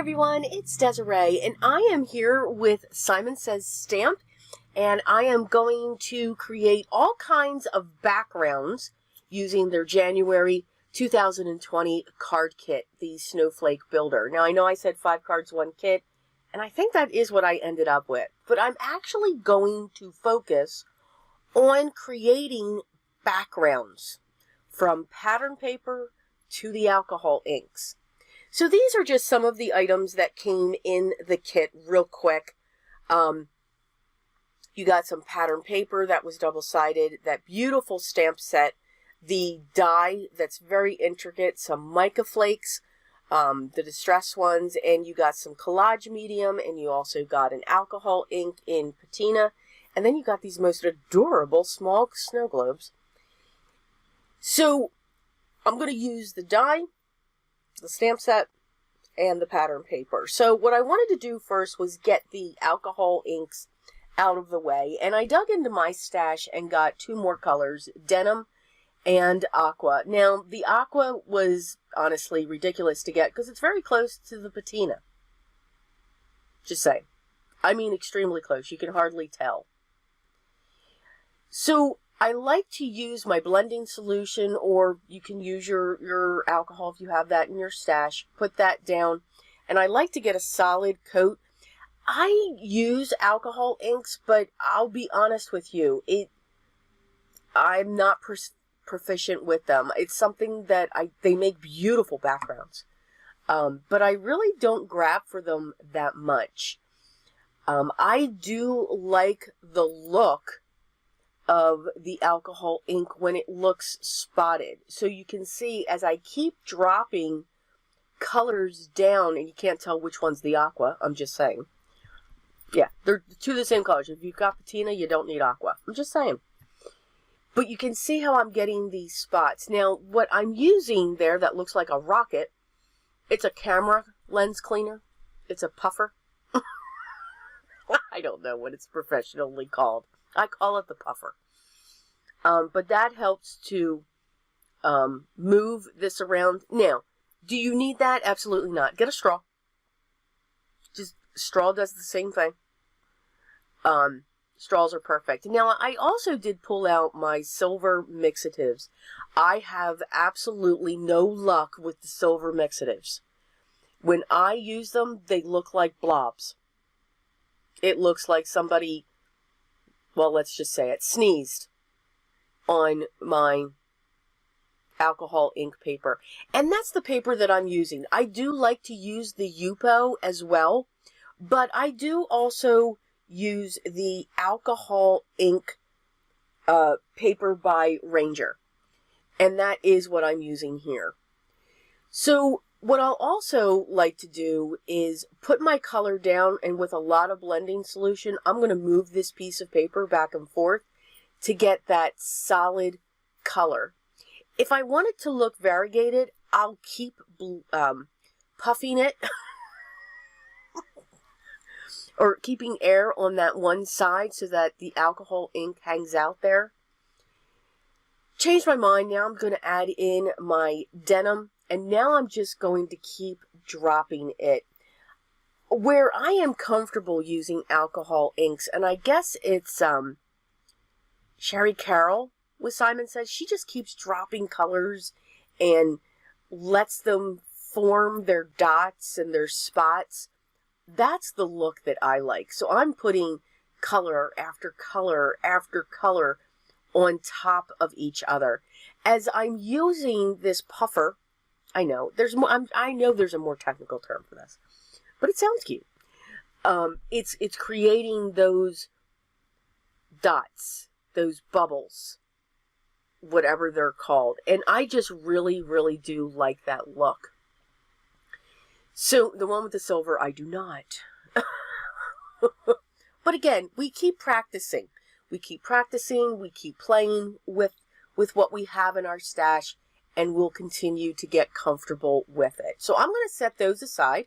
everyone, it's Desiree, and I am here with Simon Says Stamp, and I am going to create all kinds of backgrounds using their January 2020 card kit, the Snowflake Builder. Now, I know I said 5 cards, 1 kit, and I think that is what I ended up with, but I'm actually going to focus on creating backgrounds from pattern paper to the alcohol inks. So these are just some of the items that came in the kit real quick. You got some pattern paper that was double-sided, that beautiful stamp set, the die that's very intricate, some mica flakes, the distress ones, and you got some collage medium, and you also got an alcohol ink in patina, and then you got these most adorable small snow globes. So I'm going to use the die, the stamp set, and the pattern paper. So what I wanted to do first was get the alcohol inks out of the way, and I dug into my stash and got 2 more colors, denim and aqua. Now, the aqua was honestly ridiculous to get because it's very close to the patina. Just saying. I mean extremely close. You can hardly tell. So I like to use my blending solution, or you can use your alcohol if you have that in your stash. Put that down, and I like to get a solid coat. I use alcohol inks, but I'll be honest with you, I'm not proficient with them. It's something that they make beautiful backgrounds, but I really don't grab for them that much. I do like the look of the alcohol ink when it looks spotted. So you can see as I keep dropping colors down, and you can't tell which one's the aqua, I'm just saying. Yeah, they're 2 of the same colors. If you've got patina, you don't need aqua. I'm just saying. But you can see how I'm getting these spots. Now, what I'm using there that looks like a rocket, it's a camera lens cleaner. It's a puffer. I don't know what it's professionally called. I call it the puffer. But that helps to move this around. Now, do you need that? Absolutely not. Get a straw. Just straw does the same thing. Straws are perfect. Now, I also did pull out my silver mixatives. I have absolutely no luck with the silver mixatives. When I use them, they look like blobs. It looks like somebody, well, let's just say it, sneezed on my alcohol ink paper. And that's the paper that I'm using. I do like to use the Yupo as well, but I do also use the alcohol ink paper by Ranger. And that is what I'm using here. So what I'll also like to do is put my color down, and with a lot of blending solution, I'm going to move this piece of paper back and forth to get that solid color. If I want it to look variegated, I'll keep puffing it or keeping air on that one side so that the alcohol ink hangs out there. Changed my mind. Now I'm going to add in my denim, and now I'm just going to keep dropping it where I am comfortable using alcohol inks. And I guess it's Sherry Carroll with Simon Says. She just keeps dropping colors and lets them form their dots and their spots. That's the look that I like. So I'm putting color after color after color on top of each other. As I'm using this puffer, I know there's a more technical term for this, but it sounds cute. It's creating those dots, those bubbles, whatever they're called. And I just really, really do like that look. So the one with the silver, I do not. But again, we keep practicing. We keep practicing, we keep playing with what we have in our stash, and we'll continue to get comfortable with it. So I'm going to set those aside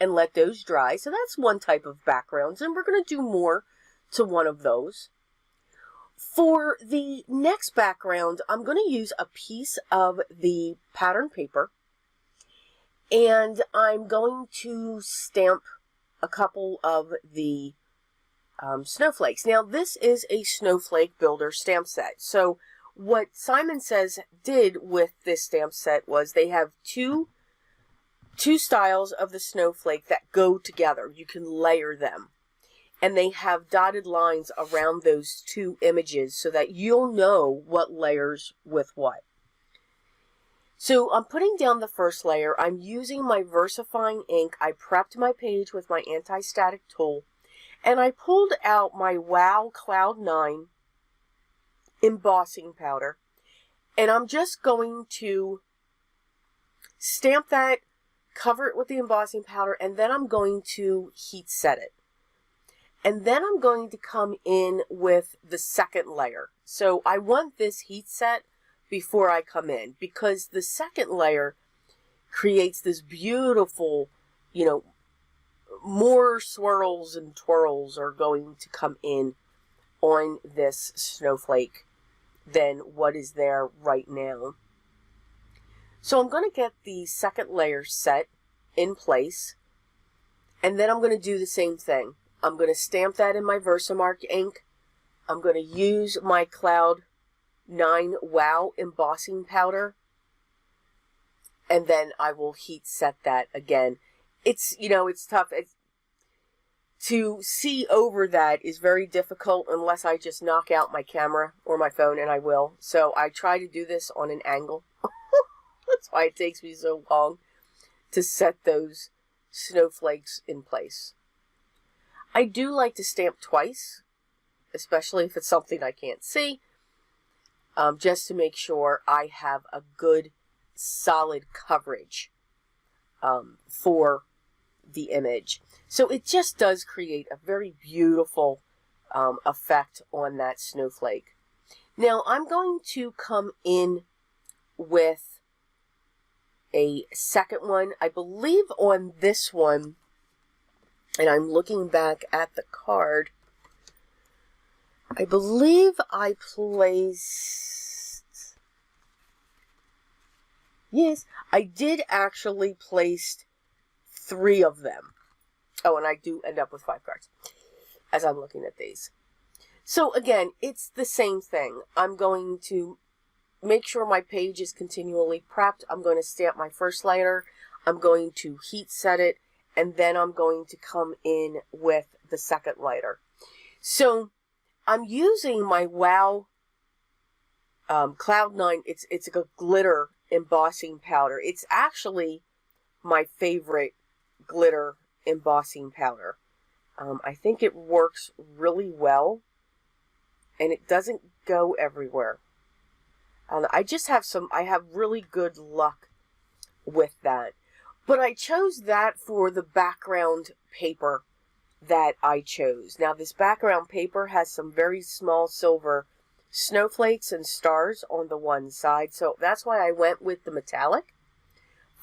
and let those dry. So that's one type of backgrounds, and we're going to do more to one of those. For the next background, I'm going to use a piece of the pattern paper, And I'm going to stamp a couple of the snowflakes. Now, this is a snowflake builder stamp set. So what Simon Says did with this stamp set was they have two styles of the snowflake that go together. You can layer them. And they have dotted lines around those two images so that you'll know what layers with what. So I'm putting down the first layer. I'm using my VersaFine ink. I prepped my page with my anti-static tool. And I pulled out my Wow Cloud 9 embossing powder. And I'm just going to stamp that, cover it with the embossing powder, and then I'm going to heat set it. And then I'm going to come in with the second layer. So I want this heat set before I come in, because the second layer creates this beautiful, you know, more swirls and twirls are going to come in on this snowflake than what is there right now. So I'm going to get the second layer set in place, and then I'm going to do the same thing. I'm going to stamp that in my Versamark ink. I'm going to use my Cloud 9 Wow embossing powder, and then I will heat set that again. It's, you know, it's tough. To see over that is very difficult unless I just knock out my camera or my phone, and I will. So I try to do this on an angle. That's why it takes me so long to set those snowflakes in place. I do like to stamp twice, especially if it's something I can't see, just to make sure I have a good, solid coverage for the image. So it just does create a very beautiful effect on that snowflake. Now I'm going to come in with a second one. I believe on this one, and I'm looking back at the card, I believe I placed, yes, I did actually place 3 of them. Oh, and I do end up with 5 cards as I'm looking at these. So again, it's the same thing. I'm going to make sure my page is continually prepped. I'm going to stamp my first layer. I'm going to heat set it. And then I'm going to come in with the second layer. So I'm using my Wow Cloud 9. It's a glitter embossing powder. It's actually my favorite glitter embossing powder. I think it works really well, and it doesn't go everywhere. I just have I have really good luck with that. But I chose that for the background paper that I chose. Now this background paper has some very small silver snowflakes and stars on the one side, so that's why I went with the metallic.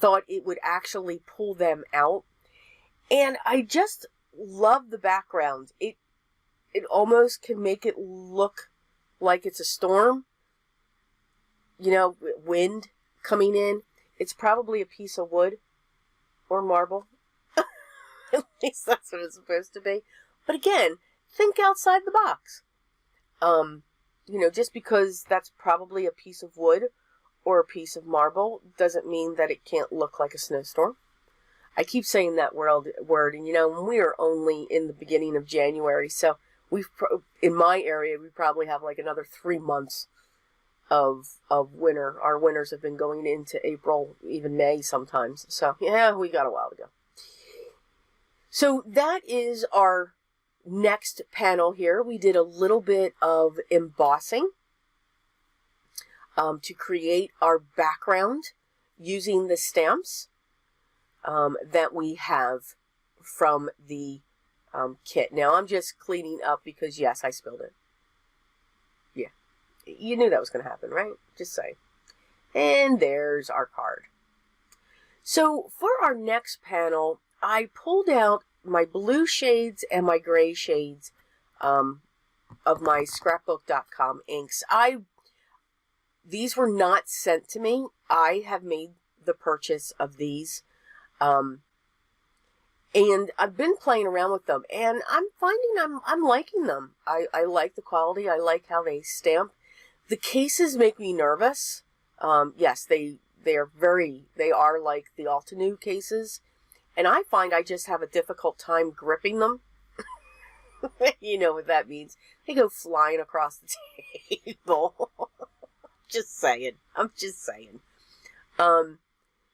Thought it would actually pull them out. And I just love the background. It almost can make it look like it's a storm. You know, wind coming in. It's probably a piece of wood or marble. At least that's what it's supposed to be. But again, think outside the box. You know, just because that's probably a piece of wood or a piece of marble doesn't mean that it can't look like a snowstorm. I keep saying that word, and you know, we are only in the beginning of January, so in my area, we probably have like another 3 months of winter. Our winters have been going into April, even May sometimes. So yeah, we got a while to go. So that is our next panel here. We did a little bit of embossing to create our background using the stamps that we have from the kit. Now I'm just cleaning up because yes, I spilled it. Yeah, you knew that was going to happen, right? Just saying. And there's our card. So for our next panel, I pulled out my blue shades and my gray shades of my scrapbook.com inks. These were not sent to me. I have made the purchase of these. And I've been playing around with them, and I'm finding I'm liking them. I like the quality. I like how they stamp. The cases make me nervous. Yes, they are like the Altenew cases, and I find I just have a difficult time gripping them. You know what that means. They go flying across the table. Just saying. I'm just saying.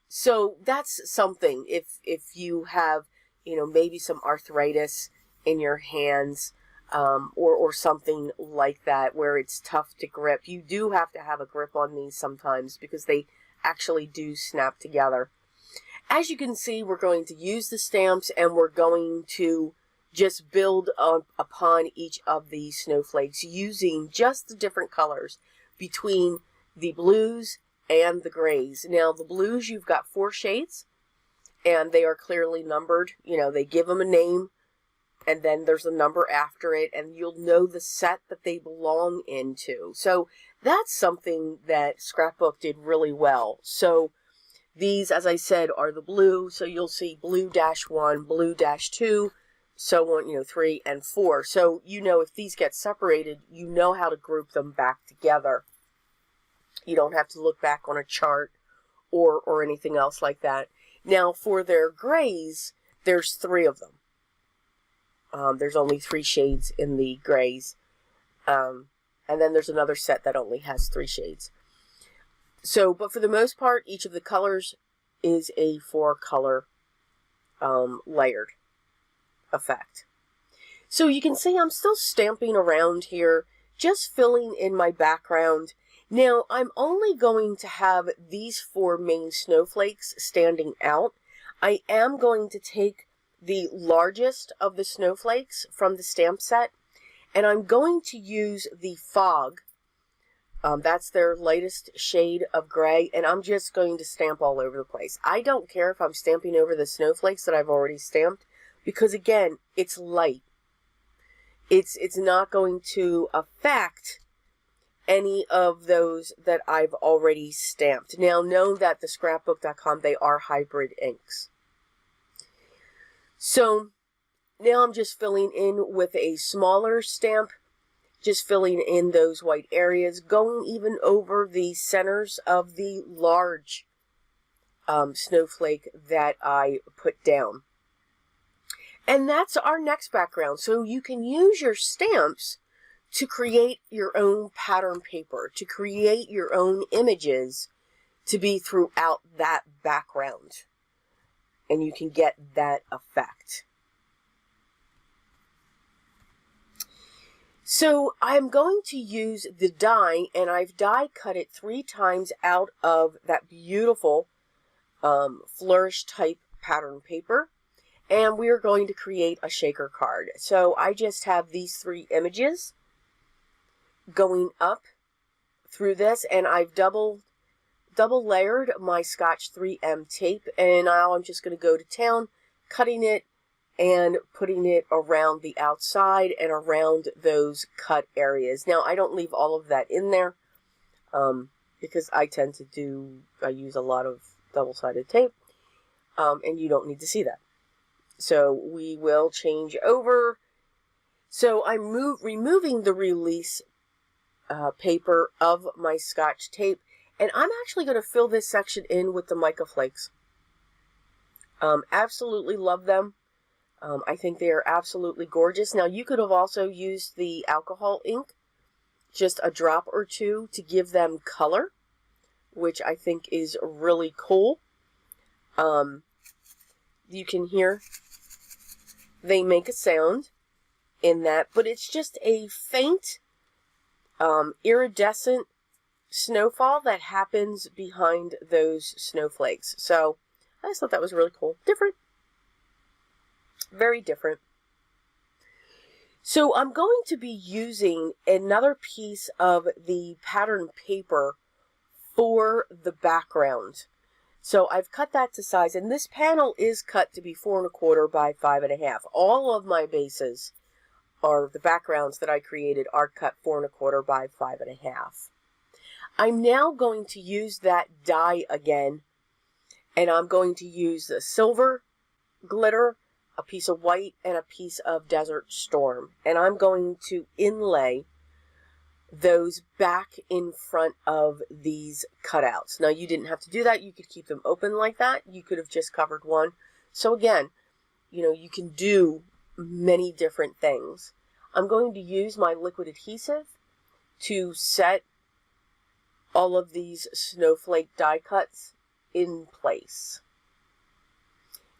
So that's something. If you have, maybe some arthritis in your hands, or something like that where it's tough to grip, you do have to have a grip on these sometimes because they actually do snap together. As you can see, we're going to use the stamps, and we're going to just build upon each of these snowflakes using just the different colors between the blues and the grays. Now, the blues, you've got 4 shades, and they are clearly numbered. They give them a name, and then there's a number after it, and you'll know the set that they belong into. So that's something that Scrapbook did really well. So these, as I said, are the blue. So you'll see blue-1, blue-2, so on, 3 and 4. So, if these get separated, you know how to group them back together. You don't have to look back on a chart or anything else like that. Now, for their grays, there's 3 of them. There's only 3 shades in the grays. And then there's another set that only has 3 shades. So, but for the most part, each of the colors is a 4-color layered effect. So you can see I'm still stamping around here, just filling in my background. Now, I'm only going to have these 4 main snowflakes standing out. I am going to take the largest of the snowflakes from the stamp set, and I'm going to use the Fog. That's their lightest shade of gray, and I'm just going to stamp all over the place. I don't care if I'm stamping over the snowflakes that I've already stamped, because again, it's light. It's not going to affect any of those that I've already stamped. Now, know that the scrapbook.com, they are hybrid inks. So now I'm just filling in with a smaller stamp, just filling in those white areas, going even over the centers of the large snowflake that I put down. And that's our next background. So you can use your stamps to create your own pattern paper, to create your own images to be throughout that background. And you can get that effect. So I'm going to use the die, and I've die cut it 3 times out of that beautiful flourish type pattern paper. And we are going to create a shaker card. So I just have these 3 images going up through this, and I've double layered my Scotch 3M tape, and now I'm just going to go to town, cutting it and putting it around the outside and around those cut areas. Now, I don't leave all of that in there because I use a lot of double-sided tape, and you don't need to see that. So we will change over. So I'm removing the release paper of my Scotch tape, and I'm actually going to fill this section in with the mica flakes. Absolutely love them. I think they are absolutely gorgeous. Now, you could have also used the alcohol ink, just a drop or 2 to give them color, which I think is really cool. You can hear they make a sound in that, but it's just a faint iridescent snowfall that happens behind those snowflakes. So I just thought that was really cool. Different. Very different. So I'm going to be using another piece of the pattern paper for the background. So I've cut that to size, and this panel is cut to be 4 1/4 by 5 1/2. All of my bases, or the backgrounds that I created, are cut 4 1/4 by 5 1/2. I'm now going to use that die again, And I'm going to use the silver glitter, a piece of white, and a piece of Desert Storm. And I'm going to inlay those back in front of these cutouts. Now, you didn't have to do that. You could keep them open like that. You could have just covered one. So again, you know, you can do many different things. I'm going to use my liquid adhesive to set all of these snowflake die cuts in place.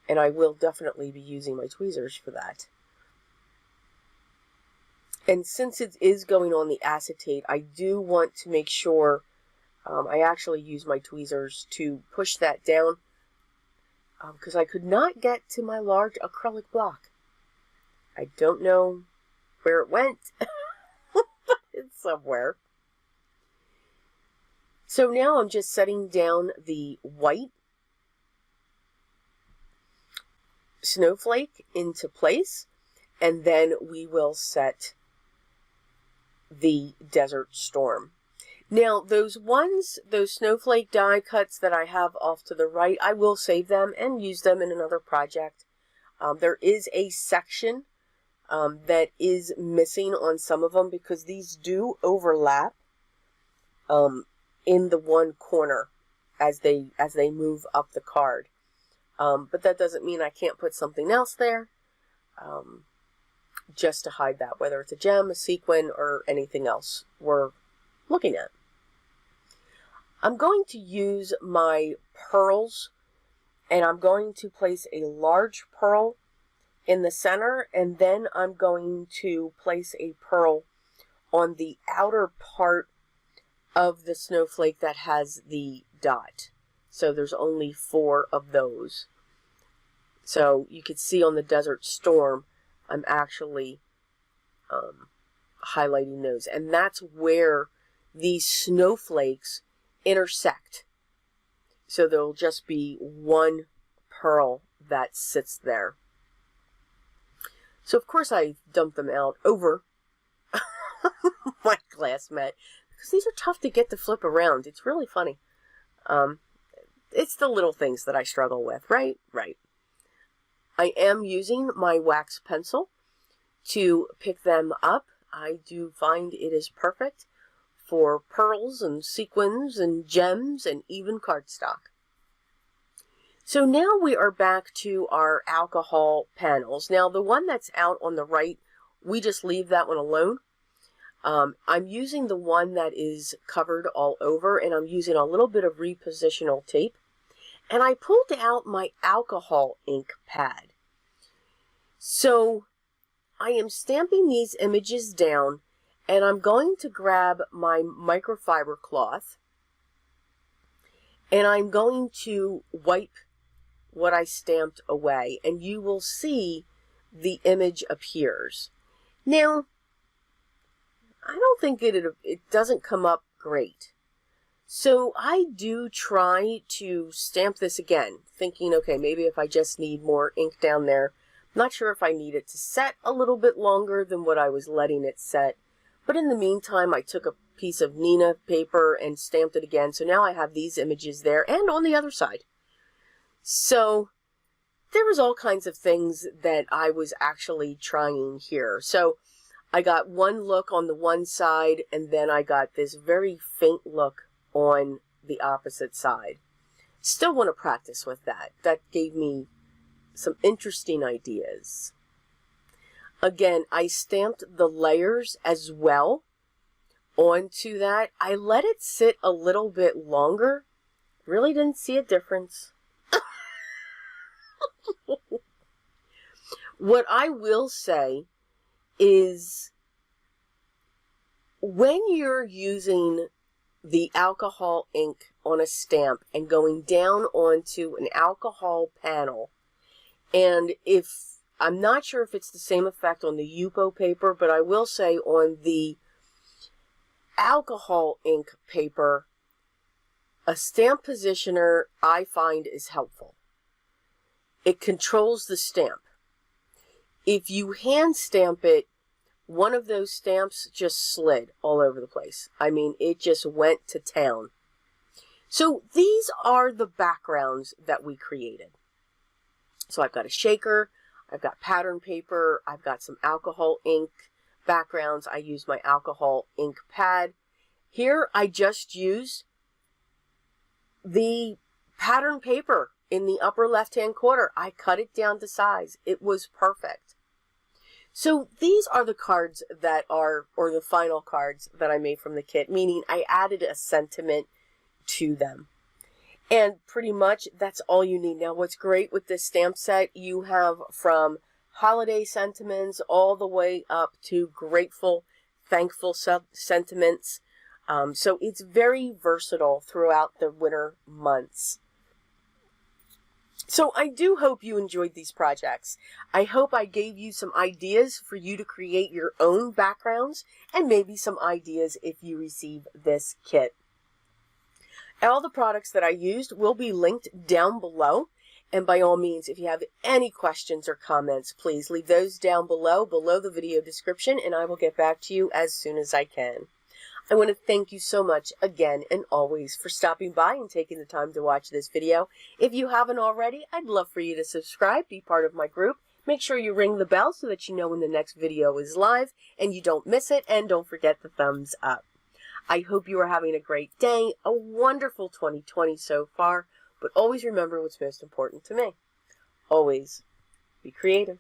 And I will definitely be using my tweezers for that. And since it is going on the acetate, I do want to make sure I actually use my tweezers to push that down, because I could not get to my large acrylic block. I don't know where it went, but it's somewhere. So now I'm just setting down the white snowflake into place, and then we will set the Desert Storm. Now, those snowflake die cuts that I have off to the right, I will save them and use them in another project. There is a section that is missing on some of them because these do overlap in the one corner as they move up the card. But that doesn't mean I can't put something else there just to hide that, whether it's a gem, a sequin, or anything else we're looking at. I'm going to use my pearls, and I'm going to place a large pearl in the center, and then I'm going to place a pearl on the outer part of the snowflake that has the dot. So there's only 4 of those. So you could see on the Desert Storm, I'm actually highlighting those. And that's where these snowflakes intersect. So there'll just be one pearl that sits there. So of course I dumped them out over my glass mat, because these are tough to get to flip around. It's really funny. It's the little things that I struggle with, right? Right. I am using my wax pencil to pick them up. I do find it is perfect for pearls and sequins and gems and even cardstock. So now we are back to our alcohol panels. Now the one that's out on the right, we just leave that one alone. I'm using the one that is covered all over, and I'm using a little bit of repositional tape. And I pulled out my alcohol ink pad. So I am stamping these images down, and I'm going to grab my microfiber cloth, and I'm going to wipe what I stamped away, and you will see the image appears. Now, I don't think it doesn't come up great. So I do try to stamp this again, thinking, okay, maybe if I just need more ink down there. I'm not sure if I need it to set a little bit longer than what I was letting it set. But in the meantime, I took a piece of Nina paper and stamped it again. So now I have these images there and on the other side. So there was all kinds of things that I was actually trying here. So I got one look on the one side, and then I got this very faint look on the opposite side. Still want to practice with that. That gave me some interesting ideas. Again, I stamped the layers as well onto that. I let it sit a little bit longer. Really didn't see a difference. What I will say is, when you're using the alcohol ink on a stamp and going down onto an alcohol panel, and if I'm not sure if it's the same effect on the Yupo paper, but I will say on the alcohol ink paper, a stamp positioner I find is helpful. It controls the stamp. If you hand stamp it, one of those stamps just slid all over the place. I mean, it just went to town. So these are the backgrounds that we created. So I've got a shaker, I've got pattern paper, I've got some alcohol ink backgrounds. I use my alcohol ink pad. Here I just use the pattern paper in the upper left-hand corner. I cut it down to size. It was perfect. So these are the cards that are, or the final cards that I made from the kit, meaning I added a sentiment to them. And pretty much that's all you need. Now what's great with this stamp set, you have from holiday sentiments all the way up to grateful, thankful sentiments. So it's very versatile throughout the winter months. So I do hope you enjoyed these projects. I hope I gave you some ideas for you to create your own backgrounds and maybe some ideas if you receive this kit. All the products that I used will be linked down below. And by all means, if you have any questions or comments, please leave those down below the video description, and I will get back to you as soon as I can. I want to thank you so much again and always for stopping by and taking the time to watch this video. If you haven't already, I'd love for you to subscribe, be part of my group. Make sure you ring the bell so that you know when the next video is live and you don't miss it, and don't forget the thumbs up. I hope you are having a great day, a wonderful 2020 so far, but always remember what's most important to me. Always be creative.